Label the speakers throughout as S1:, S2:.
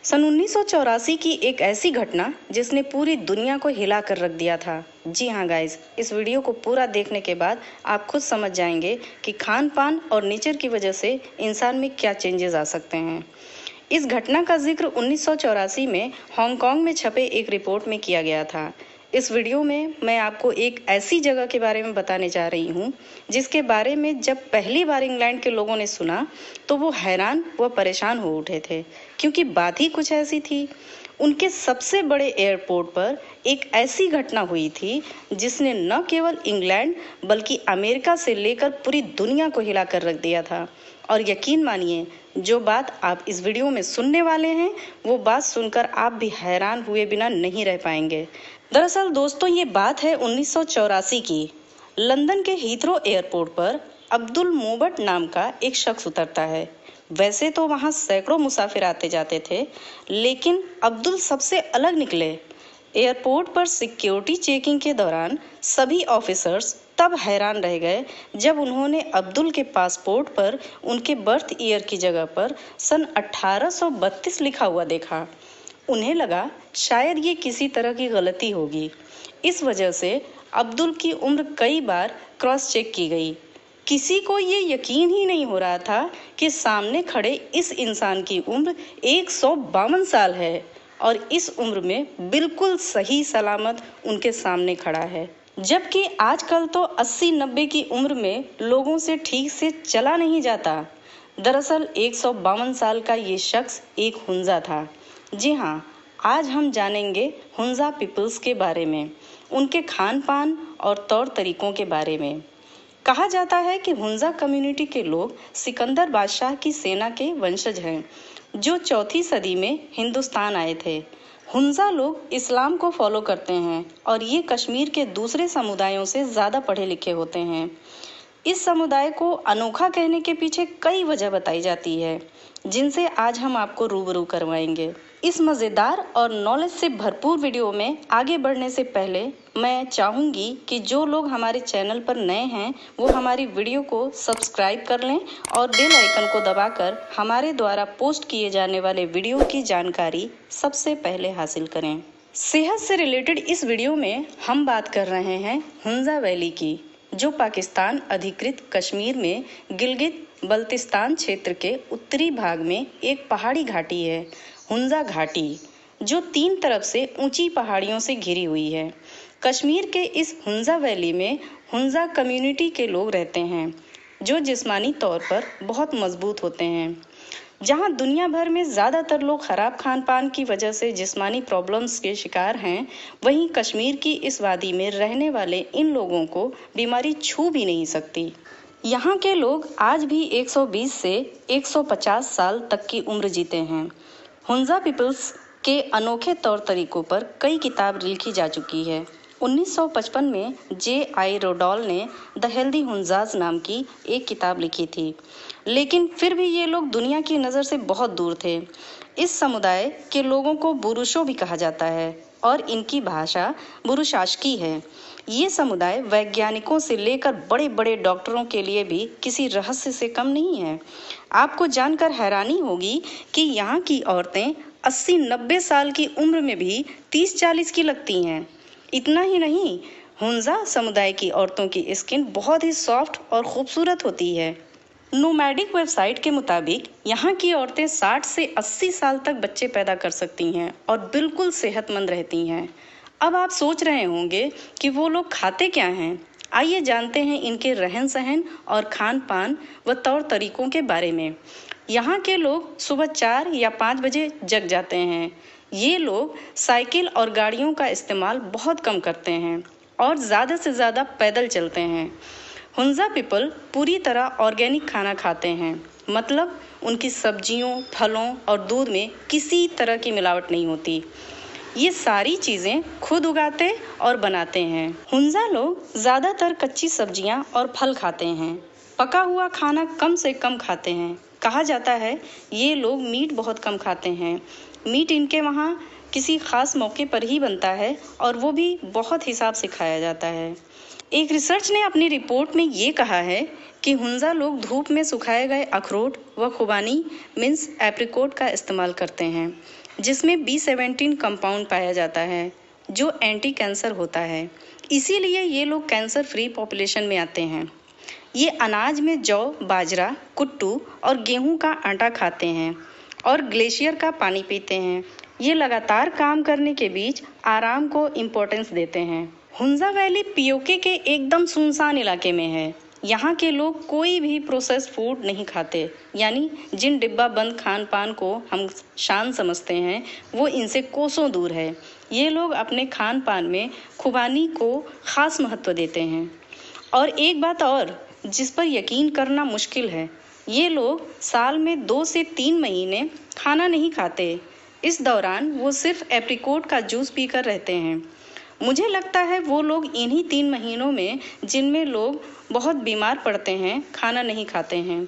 S1: सन 1984 की एक ऐसी घटना जिसने पूरी दुनिया को हिला कर रख दिया था। जी हाँ गाइस, इस वीडियो को पूरा देखने के बाद आप खुद समझ जाएंगे कि खान पान और नेचर की वजह से इंसान में क्या चेंजेस आ सकते हैं। इस घटना का जिक्र 1984 में हांगकांग में छपे एक रिपोर्ट में किया गया था। इस वीडियो में मैं आपको एक ऐसी जगह के बारे में बताने जा रही हूँ जिसके बारे में जब पहली बार इंग्लैंड के लोगों ने सुना तो वो हैरान व परेशान हो उठे थे, क्योंकि बात ही कुछ ऐसी थी। उनके सबसे बड़े एयरपोर्ट पर एक ऐसी घटना हुई थी जिसने न केवल इंग्लैंड बल्कि अमेरिका से लेकर पूरी दुनिया को हिला कर रख दिया था। और यकीन मानिए, जो बात आप इस वीडियो में सुनने वाले हैं वो बात सुनकर आप भी हैरान हुए बिना नहीं रह पाएंगे। दरअसल दोस्तों, ये बात है 1984 की। लंदन के हीथ्रो एयरपोर्ट पर अब्दुल मोबट नाम का एक शख्स उतरता है। वैसे तो वहां सैकड़ों मुसाफिर आते जाते थे, लेकिन अब्दुल सबसे अलग निकले। एयरपोर्ट पर सिक्योरिटी चेकिंग के दौरान सभी ऑफिसर्स तब हैरान रह गए जब उन्होंने अब्दुल के पासपोर्ट पर उनके बर्थ ईयर की जगह पर सन 1832 लिखा हुआ देखा। उन्हें लगा शायद ये किसी तरह की गलती होगी। इस वजह से अब्दुल की उम्र कई बार क्रॉस चेक की गई। किसी को ये यकीन ही नहीं हो रहा था कि सामने खड़े इस इंसान की उम्र 152 साल है और इस उम्र में बिल्कुल सही सलामत उनके सामने खड़ा है। जबकि आजकल तो 80-90 की उम्र में लोगों से ठीक से चला नहीं जाता। दरअसल 152 साल का ये शख्स एक हुंजा था। जी हाँ, आज हम जानेंगे हुंजा पीपल्स के बारे में, उनके खान पान और तौर तरीकों के बारे में। कहा जाता है कि हुंजा कम्युनिटी के लोग सिकंदर बादशाह की सेना के वंशज हैं, जो 4वीं सदी में हिंदुस्तान आए थे। हुंजा लोग इस्लाम को फॉलो करते हैं और ये कश्मीर के दूसरे समुदायों से ज़्यादा पढ़े लिखे होते हैं। इस समुदाय को अनोखा कहने के पीछे कई वजह बताई जाती है, जिनसे आज हम आपको रूबरू करवाएंगे। इस मज़ेदार और नॉलेज से भरपूर वीडियो में आगे बढ़ने से पहले मैं चाहूँगी कि जो लोग हमारे चैनल पर नए हैं वो हमारी वीडियो को सब्सक्राइब कर लें और बेल आइकन को दबाकर हमारे द्वारा पोस्ट किए जाने वाले वीडियो की जानकारी सबसे पहले हासिल करें। सेहत से रिलेटेड इस वीडियो में हम बात कर रहे हैं हुंजा वैली की, जो पाकिस्तान अधिकृत कश्मीर में गिलगित बल्तिस्तान क्षेत्र के उत्तरी भाग में एक पहाड़ी घाटी है। हुंजा घाटी, जो 3 तरफ से ऊंची पहाड़ियों से घिरी हुई है। कश्मीर के इस हुंजा वैली में हुंजा कम्युनिटी के लोग रहते हैं, जो जिस्मानी तौर पर बहुत मजबूत होते हैं। जहां दुनिया भर में ज़्यादातर लोग खराब खान पान की वजह से जिस्मानी प्रॉब्लम्स के शिकार हैं, वहीं कश्मीर की इस वादी में रहने वाले इन लोगों को बीमारी छू भी नहीं सकती। यहाँ के लोग आज भी 120 से 150 साल तक की उम्र जीते हैं। हुंजा पीपल्स के अनोखे तौर तरीकों पर कई किताब लिखी जा चुकी है। 1955 में J.I. रोडॉल ने द हेल्दी हुंजाज नाम की एक किताब लिखी थी, लेकिन फिर भी ये लोग दुनिया की नज़र से बहुत दूर थे। इस समुदाय के लोगों को बुरुशो भी कहा जाता है और इनकी भाषा बुरुशाशकी है। ये समुदाय वैज्ञानिकों से लेकर बड़े बड़े डॉक्टरों के लिए भी किसी रहस्य से कम नहीं है। आपको जानकर हैरानी होगी कि यहाँ की औरतें 80-90 साल की उम्र में भी 30-40 की लगती हैं। इतना ही नहीं, हुंजा समुदाय की औरतों की स्किन बहुत ही सॉफ्ट और खूबसूरत होती है। नोमैडिक वेबसाइट के मुताबिक यहाँ की औरतें 60 से 80 साल तक बच्चे पैदा कर सकती हैं और बिल्कुल सेहतमंद रहती हैं। अब आप सोच रहे होंगे कि वो लोग खाते क्या हैं। आइए जानते हैं इनके रहन सहन और खान पान व तौर तरीकों के बारे में। यहाँ के लोग सुबह 4 या 5 बजे जग जाते हैं। ये लोग साइकिल और गाड़ियों का इस्तेमाल बहुत कम करते हैं और ज़्यादा से ज़्यादा पैदल चलते हैं। हुंजा पीपल पूरी तरह ऑर्गेनिक खाना खाते हैं, मतलब उनकी सब्जियों, फलों और दूध में किसी तरह की मिलावट नहीं होती। ये सारी चीज़ें खुद उगाते और बनाते हैं। हुंजा लोग ज़्यादातर कच्ची सब्जियां और फल खाते हैं। पका हुआ खाना कम से कम खाते हैं। कहा जाता है ये लोग मीट बहुत कम खाते हैं। मीट इनके वहाँ किसी ख़ास मौके पर ही बनता है और वो भी बहुत हिसाब से खाया जाता है। एक रिसर्च ने अपनी रिपोर्ट में ये कहा है कि हुंजा लोग धूप में सुखाए गए अखरोट व खुबानी मीन्स एप्रिकोट का इस्तेमाल करते हैं, जिसमें B17 कंपाउंड पाया जाता है जो एंटी कैंसर होता है। इसीलिए ये लोग कैंसर फ्री पॉपुलेशन में आते हैं। ये अनाज में जौ, बाजरा, कुट्टू और गेहूं का आटा खाते हैं और ग्लेशियर का पानी पीते हैं। ये लगातार काम करने के बीच आराम को इम्पोर्टेंस देते हैं। हुंजा वैली पीओके के एकदम सुनसान इलाके में है। यहाँ के लोग कोई भी प्रोसेस्ड फूड नहीं खाते, यानी जिन डिब्बा बंद खान पान को हम शान समझते हैं वो इनसे कोसों दूर है। ये लोग अपने खान पान में खुबानी को ख़ास महत्व देते हैं। और एक बात और जिस पर यकीन करना मुश्किल है, ये लोग साल में 2 से 3 महीने खाना नहीं खाते। इस दौरान वो सिर्फ एप्रिकोट का जूस पीकर रहते हैं। मुझे लगता है वो लोग इन्हीं 3 महीनों में जिनमें लोग बहुत बीमार पड़ते हैं खाना नहीं खाते हैं।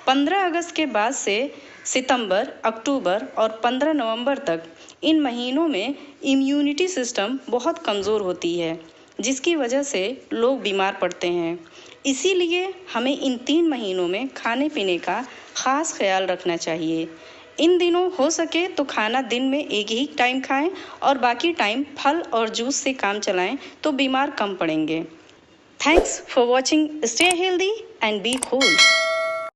S1: 15 अगस्त के बाद से सितंबर, अक्टूबर और 15 नवंबर तक इन महीनों में इम्यूनिटी सिस्टम बहुत कमज़ोर होती है, जिसकी वजह से लोग बीमार पड़ते हैं। इसीलिए हमें इन 3 महीनों में खाने पीने का ख़ास ख्याल रखना चाहिए। इन दिनों हो सके तो खाना दिन में एक ही टाइम खाएं और बाकी टाइम फल और जूस से काम चलाएं तो बीमार कम पड़ेंगे। Thanks for watching. Stay healthy and be cool.